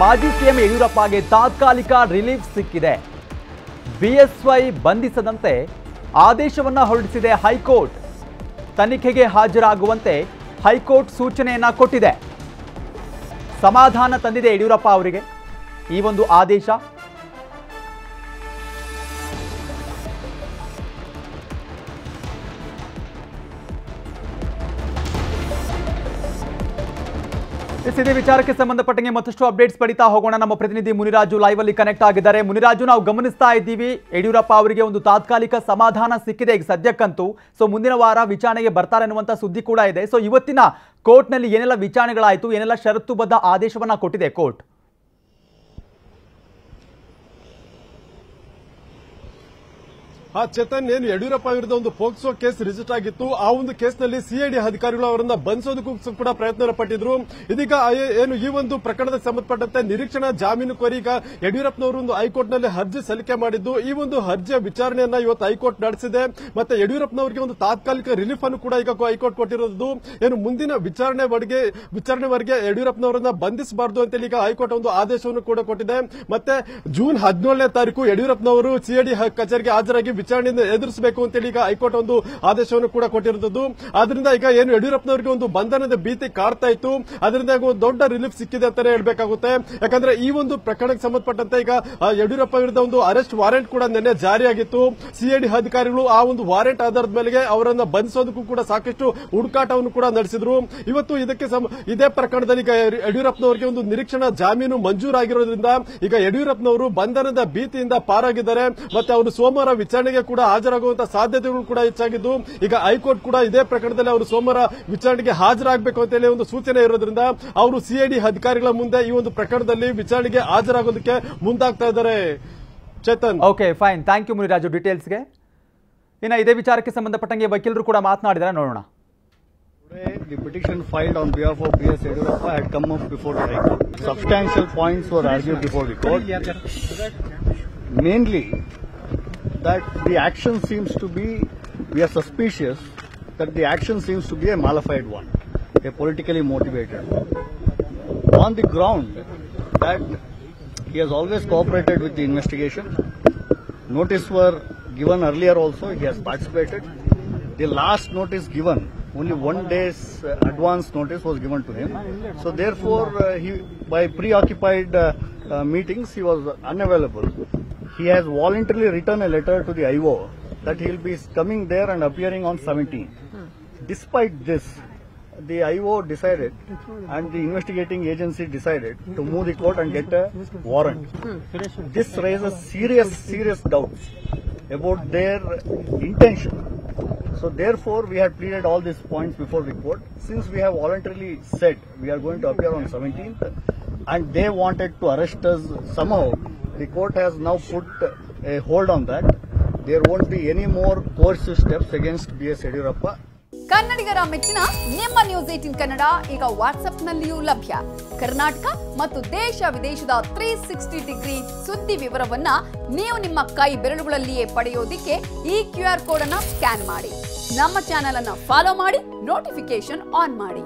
ಮಾಜಿ ಸಿಎಂ ಯಡಿಯೂರಪ್ಪಗೆ ತಾತ್ಕಾಲಿಕ ರಿಲೀಫ್ ಸಿಕ್ಕಿದೆ. ಬಿಎಸ್ವೈ ಬಂಧಿಸದಂತೆ ಆದೇಶವನ್ನ ಹೊರಡಿಸಿದೆ ಹೈಕೋರ್ಟ್. ತನಿಖೆಗೆ ಹಾಜರಾಗುವಂತೆ ಹೈಕೋರ್ಟ್ ಸೂಚನೆಯನ್ನ ಕೊಟ್ಟಿದೆ. ಸಮಾಧಾನ ತಂದಿದೆ ಯಡಿಯೂರಪ್ಪ ಅವರಿಗೆ ಈ ಒಂದು ಆದೇಶ. ಇದೇ ವಿಚಾರಕ್ಕೆ ಸಂಬಂಧಪಟ್ಟಂಗೆ ಮತ್ತಷ್ಟು ಅಪ್ಡೇಟ್ಸ್ ಪಡಿತಾ ಹೋಗೋಣ. ನಮ್ಮ ಪ್ರತಿನಿಧಿ ಮುನಿರಾಜು ಲೈವ್ ಅಲ್ಲಿ ಕನೆಕ್ಟ್ ಆಗಿದ್ದಾರೆ. ಮುನಿರಾಜು, ನಾವು ಗಮನಿಸ್ತಾ ಇದ್ದೀವಿ ಯಡಿಯೂರಪ್ಪ ಅವರಿಗೆ ಒಂದು ತಾತ್ಕಾಲಿಕ ಸಮಾಧಾನ ಸಿಕ್ಕಿದೆ ಈಗ ಸದ್ಯಕ್ಕಂತೂ. ಸೊ ಮುಂದಿನ ವಾರ ವಿಚಾರಣೆಗೆ ಬರ್ತಾರೆ ಅನ್ನುವಂಥ ಸುದ್ದಿ ಕೂಡ ಇದೆ. ಸೊ ಇವತ್ತಿನ ಕೋರ್ಟ್ನಲ್ಲಿ ಏನೆಲ್ಲ ವಿಚಾರಣೆಗಳಾಯಿತು, ಏನೆಲ್ಲ ಷರತ್ತುಬದ್ಧ ಆದೇಶವನ್ನ ಕೊಟ್ಟಿದೆ ಕೋರ್ಟ್? ಚೇತನ್, ಏನು ಯಡಿಯೂರಪ್ಪ ವಿರುದ್ಧ ಒಂದು ಪೋಕ್ಸೋ ಕೇಸ್ ರಿಜಿಸ್ಟರ್ ಆಗಿತ್ತು. ಆ ಒಂದು ಕೇಸ್ನಲ್ಲಿ ಸಿಐಡಿ ಅಧಿಕಾರಿಗಳು ಅವರನ್ನ ಬಂಧಿಸೋದಕ್ಕೂ ಕೂಡ ಪ್ರಯತ್ನ ಪಟ್ಟಿದ್ರು. ಇದೀಗ ಏನು ಈ ಒಂದು ಪ್ರಕರಣಕ್ಕೆ ಸಂಬಂಧಪಟ್ಟಂತೆ ನಿರೀಕ್ಷಣಾ ಜಾಮೀನು ಕೋರಿ ಈಗ ಯಡಿಯೂರಪ್ಪನವರು ಒಂದು ಹೈಕೋರ್ಟ್ನಲ್ಲಿ ಅರ್ಜಿ ಸಲ್ಲಿಕೆ ಮಾಡಿದ್ದು. ಈ ಒಂದು ಅರ್ಜಿಯ ವಿಚಾರಣೆಯನ್ನ ಇವತ್ತು ಹೈಕೋರ್ಟ್ ನಡೆಸಿದೆ. ಮತ್ತೆ ಯಡಿಯೂರಪ್ಪನವರಿಗೆ ಒಂದು ತಾತ್ಕಾಲಿಕ ರಿಲೀಫ್ ಅನ್ನು ಕೂಡ ಈಗ ಹೈಕೋರ್ಟ್ ಕೊಟ್ಟಿರೋದು. ಏನು ಮುಂದಿನ ವಿಚಾರಣೆವರೆಗೆ ಯಡಿಯೂರಪ್ಪನವರನ್ನ ಬಂಧಿಸಬಾರದು ಅಂತ ಈಗ ಹೈಕೋರ್ಟ್ ಒಂದು ಆದೇಶವನ್ನು ಕೂಡ ಕೊಟ್ಟಿದೆ. ಮತ್ತೆ ಜೂನ್ 17ನೇ ತಾರೀಕು ಯಡಿಯೂರಪ್ಪನವರು ಸಿಐಡಿ ಕಚೇರಿಗೆ ಹಾಜರಾಗಿ ವಿಚಾರಣೆಯನ್ನು ಎದುರಿಸಬೇಕು ಅಂತೇಳಿ ಈಗ ಹೈಕೋರ್ಟ್ ಒಂದು ಆದೇಶವನ್ನು ಕೂಡ ಕೊಟ್ಟಿರುವುದು. ಆದ್ರಿಂದ ಈಗ ಏನು ಯಡಿಯೂರಪ್ಪನವರಿಗೆ ಒಂದು ಬಂಧನದ ಭೀತಿ ಕಾಡ್ತಾ ಇತ್ತು, ಅದರಿಂದ ಒಂದು ದೊಡ್ಡ ರಿಲೀಫ್ ಸಿಕ್ಕಿದೆ ಅಂತಾನೆ ಹೇಳ್ಬೇಕಾಗುತ್ತೆ. ಯಾಕಂದ್ರೆ ಈ ಒಂದು ಪ್ರಕರಣಕ್ಕೆ ಸಂಬಂಧಪಟ್ಟಂತೆ ಈಗ ಯಡಿಯೂರಪ್ಪ ವಿರುದ್ಧ ಒಂದು ಅರೆಸ್ಟ್ ವಾರೆಂಟ್ ಕೂಡ ನಿನ್ನೆ ಜಾರಿಯಾಗಿತ್ತು. ಸಿಐಡಿ ಅಧಿಕಾರಿಗಳು ಆ ಒಂದು ವಾರೆಂಟ್ ಆಧಾರದ ಮೇಲೆ ಅವರನ್ನ ಬಂಧಿಸೋದಕ್ಕೂ ಕೂಡ ಸಾಕಷ್ಟು ಹುಡುಕಾಟವನ್ನು ಕೂಡ ನಡೆಸಿದ್ರು. ಇವತ್ತು ಇದೇ ಪ್ರಕರಣದಲ್ಲಿ ಈಗ ಯಡಿಯೂರಪ್ಪನವರಿಗೆ ಒಂದು ನಿರೀಕ್ಷಣಾ ಜಾಮೀನು ಮಂಜೂರಾಗಿರೋದ್ರಿಂದ ಈಗ ಯಡಿಯೂರಪ್ಪನವರು ಬಂಧನದ ಭೀತಿಯಿಂದ ಪಾರಾಗಿದ್ದಾರೆ. ಮತ್ತೆ ಅವರು ಸೋಮವಾರ ವಿಚಾರಣೆಗೆ ಕೂಡ ಹಾಜರಾಗುವಂತಹ ಸಾಧ್ಯತೆಗಳು ಕೂಡ ಹೆಚ್ಚಾಗಿದ್ದು, ಈಗ ಹೈಕೋರ್ಟ್ ಕೂಡ ಇದೇ ಪ್ರಕರಣದಲ್ಲಿ ಅವರು ಸೋಮವಾರ ವಿಚಾರಣೆಗೆ ಹಾಜರಾಗಬೇಕು ಅಂತ ಹೇಳಿ ಒಂದು ಸೂಚನೆ ಇರೋದ್ರಿಂದ ಅವರು ಸಿಐಡಿ ಅಧಿಕಾರಿಗಳ ಮುಂದೆ ಈ ಒಂದು ಪ್ರಕರಣದಲ್ಲಿ ವಿಚಾರಣೆಗೆ ಹಾಜರಾಗೋದಕ್ಕೆ ಮುಂದಾಗ್ತಾ ಇದ್ದಾರೆ. Chetan, okay, fine, thank you Muniraju ಡೀಟೇಲ್ಸ್ಗೆ. ಇನ್ನು ಇದೇ ವಿಚಾರಕ್ಕೆ ಸಂಬಂಧಪಟ್ಟಂಗೆ ವಕೀಲರು ಕೂಡ ಮಾತನಾಡಿದರೆ ನೋಡೋಣ. Today, the petition filed on behalf of B.S. Yediyurappa had come up before the High Court. Substantial points were argued before the court. Mainly, that the action seems to be, we are suspicious that the action seems to be a malified one, a politically motivated one. On the ground that he has always cooperated with the investigation. Notice were given earlier also, he has participated. The last notice given, only 1 day's advance notice was given to him. So therefore, he, by preoccupied meetings, he was unavailable. He has voluntarily written a letter to the IO that he will be coming there and appearing on 17th. Despite this, the IO decided and the investigating agency decided to move the court and get a warrant. This raises serious doubts about their intention. So therefore, we had pleaded all these points before the court. Since we have voluntarily said we are going to appear on 17th and they wanted to arrest us somehow, the court has now put a hold on that. There won't be any more coercive steps against B.S. Yediyurappa. ಕನ್ನಡಿಗರ ಮೆಚ್ಚಿನ ನಿಮ್ಮ news 18 Kannada ಈಗ ವಾಟ್ಸ್ಆಪ್ನಲ್ಲಿಯೂ ಲಭ್ಯ. ಕರ್ನಾಟಕ ಮತ್ತು ದೇಶ ವಿದೇಶದ 360 degree ಸುದ್ದಿ ವಿವರವನ್ನ ನೀವು ನಿಮ್ಮ ಕೈ ಬೆರಳುಗಳಲ್ಲಿಯೇ ಪಡೆಯೋದಿಕ್ಕೆ ಈ QR ಕೋಡ್ ಅನ್ನು ಸ್ಕ್ಯಾನ್ ಮಾಡಿ. ನಮ್ಮ ಚಾನೆಲ್ ಅನ್ನು ಫಾಲೋ ಮಾಡಿ, ನೋಟಿಫಿಕೇಶನ್ ಆನ್ ಮಾಡಿ.